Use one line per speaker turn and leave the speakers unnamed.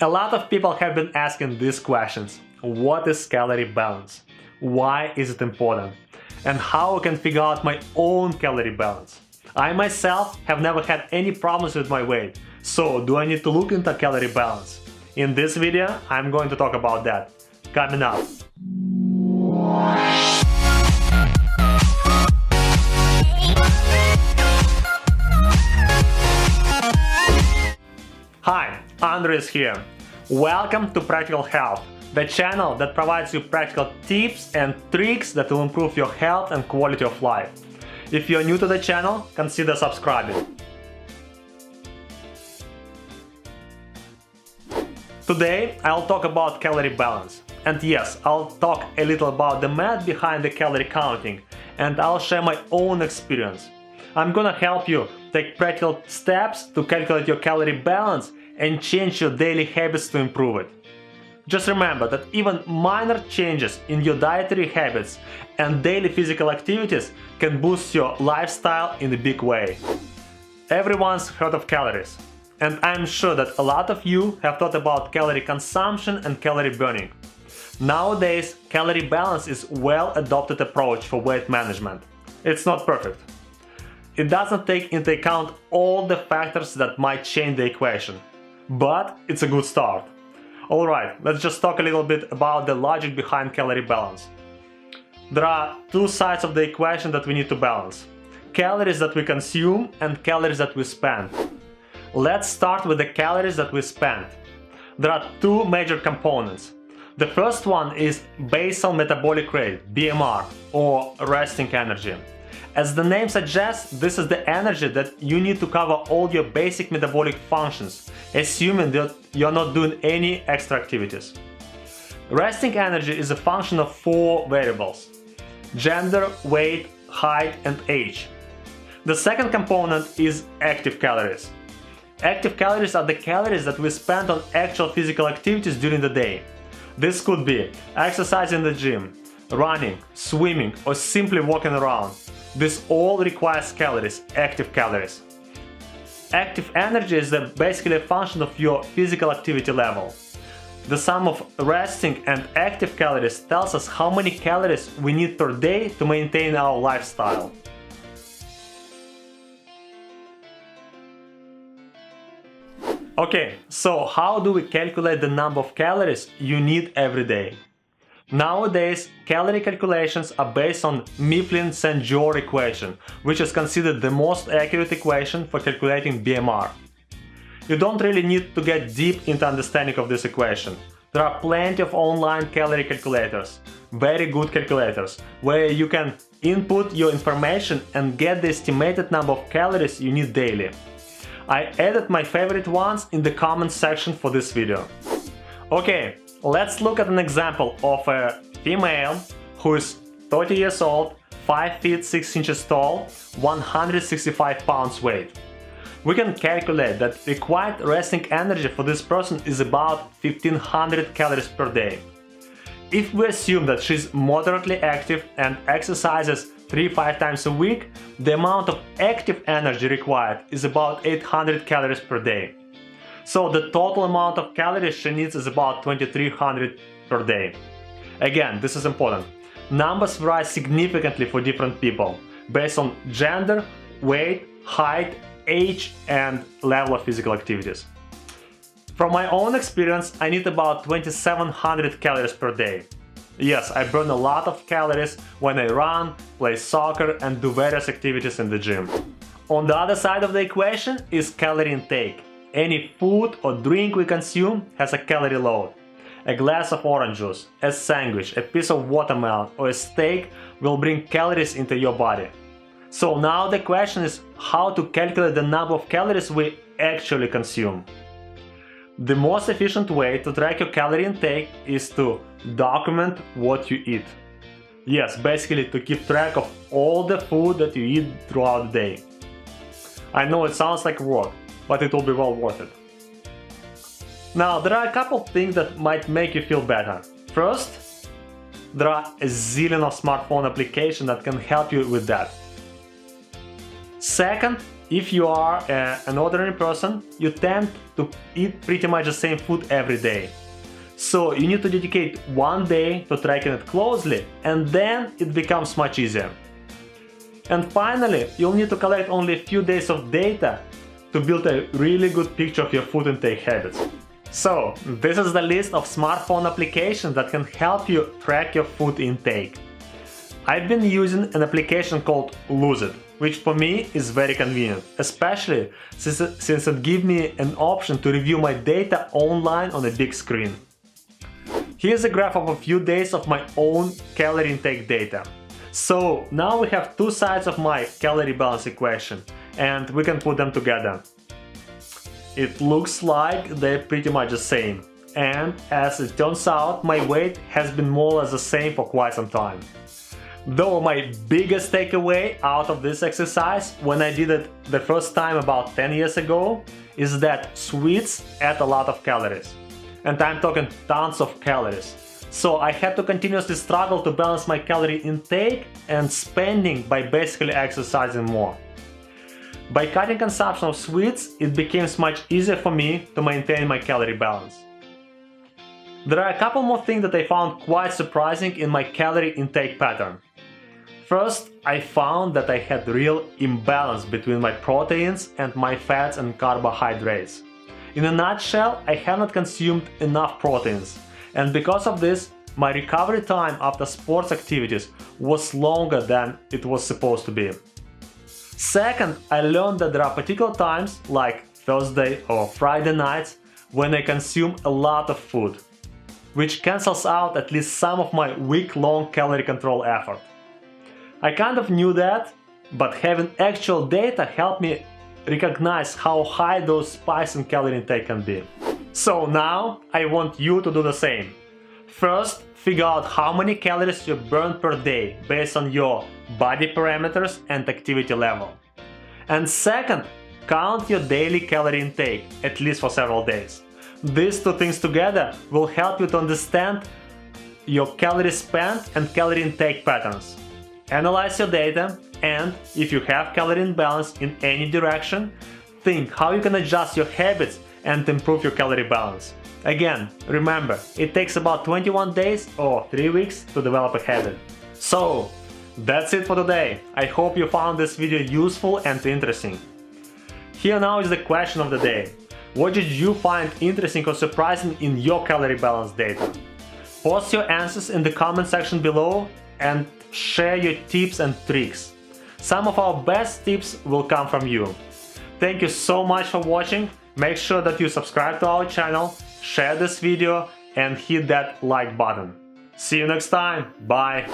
A lot of people have been asking these questions. What is calorie balance? Why is it important? And how I can figure out my own calorie balance? I myself have never had any problems with my weight, so do I need to look into calorie balance? In this video, I'm going to talk about that. Coming up. Hi, Andrey is here. Welcome to Practical Health, the channel that provides you practical tips and tricks that will improve your health and quality of life. If you're new to the channel, consider subscribing. Today, I'll talk about calorie balance. And yes, I'll talk a little about the math behind the calorie counting, and I'll share my own experience. I'm gonna help you take practical steps to calculate your calorie balance and change your daily habits to improve it. Just remember that even minor changes in your dietary habits and daily physical activities can boost your lifestyle in a big way. Everyone's heard of calories, and I'm sure that a lot of you have thought about calorie consumption and calorie burning. Nowadays, calorie balance is a well-adopted approach for weight management. It's not perfect. It doesn't take into account all the factors that might change the equation, but it's a good start. Alright, let's just talk a little bit about the logic behind calorie balance. There are two sides of the equation that we need to balance: calories that we consume and calories that we spend. Let's start with the calories that we spend. There are two major components. The first one is basal metabolic rate, BMR, or resting energy. As the name suggests, this is the energy that you need to cover all your basic metabolic functions, assuming that you're not doing any extra activities. Resting energy is a function of four variables: gender, weight, height, and age. The second component is active calories. Active calories are the calories that we spend on actual physical activities during the day. This could be exercise in the gym, running, swimming, or simply walking around. This all requires calories, active calories. Active energy is basically a function of your physical activity level. The sum of resting and active calories tells us how many calories we need per day to maintain our lifestyle. Okay, so how do we calculate the number of calories you need every day? Nowadays, calorie calculations are based on Mifflin-St. Jean equation, which is considered the most accurate equation for calculating BMR. You don't really need to get deep into understanding of this equation. There are plenty of online calorie calculators, very good calculators, where you can input your information and get the estimated number of calories you need daily. I added my favorite ones in the comments section for this video. Okay, let's look at an example of a female who is 30 years old, 5 feet 6 inches tall, 165 pounds weight. We can calculate that required resting energy for this person is about 1500 calories per day. If we assume that she's moderately active and exercises 3-5 times a week, the amount of active energy required is about 800 calories per day. So the total amount of calories she needs is about 2300 per day. Again, this is important. Numbers vary significantly for different people, based on gender, weight, height, age, and level of physical activities. From my own experience, I need about 2700 calories per day. Yes, I burn a lot of calories when I run, play soccer, and do various activities in the gym. On the other side of the equation is calorie intake. Any food or drink we consume has a calorie load. A glass of orange juice, a sandwich, a piece of watermelon, or a steak will bring calories into your body. So now the question is how to calculate the number of calories we actually consume. The most efficient way to track your calorie intake is to document what you eat. Yes, basically to keep track of all the food that you eat throughout the day. I know it sounds like work, but it will be well worth it. Now, there are a couple things that might make you feel better. First, there are a zillion of smartphone applications that can help you with that. Second, if you are an ordinary person, you tend to eat pretty much the same food every day. So you need to dedicate one day to tracking it closely, and then it becomes much easier. And finally, you'll need to collect only a few days of data to build a really good picture of your food intake habits. So, this is the list of smartphone applications that can help you track your food intake. I've been using an application called Lose It, which for me is very convenient, especially since it gives me an option to review my data online on a big screen. Here's a graph of a few days of my own calorie intake data. So now we have two sides of my calorie balance equation, and we can put them together. It looks like they're pretty much the same, and as it turns out, my weight has been more or less the same for quite some time. Though my biggest takeaway out of this exercise, when I did it the first time about 10 years ago, is that sweets add a lot of calories. And I'm talking tons of calories. So I had to continuously struggle to balance my calorie intake and spending by basically exercising more. By cutting consumption of sweets, it became much easier for me to maintain my calorie balance. There are a couple more things that I found quite surprising in my calorie intake pattern. First, I found that I had real imbalance between my proteins and my fats and carbohydrates. In a nutshell, I have not consumed enough proteins, and because of this, my recovery time after sports activities was longer than it was supposed to be. Second, I learned that there are particular times, like Thursday or Friday nights, when I consume a lot of food, which cancels out at least some of my week-long calorie control effort. I kind of knew that, but having actual data helped me recognize how high those spikes in calorie intake can be. So now I want you to do the same. First, figure out how many calories you burn per day based on your body parameters and activity level. And second, count your daily calorie intake, at least for several days. These two things together will help you to understand your calorie spent and calorie intake patterns. Analyze your data, and if you have calorie imbalance in any direction, think how you can adjust your habits and improve your calorie balance. Again, remember, it takes about 21 days or 3 weeks to develop a habit. So, that's it for today. I hope you found this video useful and interesting. Here now is the question of the day. What did you find interesting or surprising in your calorie balance data? Post your answers in the comment section below and share your tips and tricks. Some of our best tips will come from you. Thank you so much for watching. Make sure that you subscribe to our channel, share this video, and hit that like button. See you next time. Bye.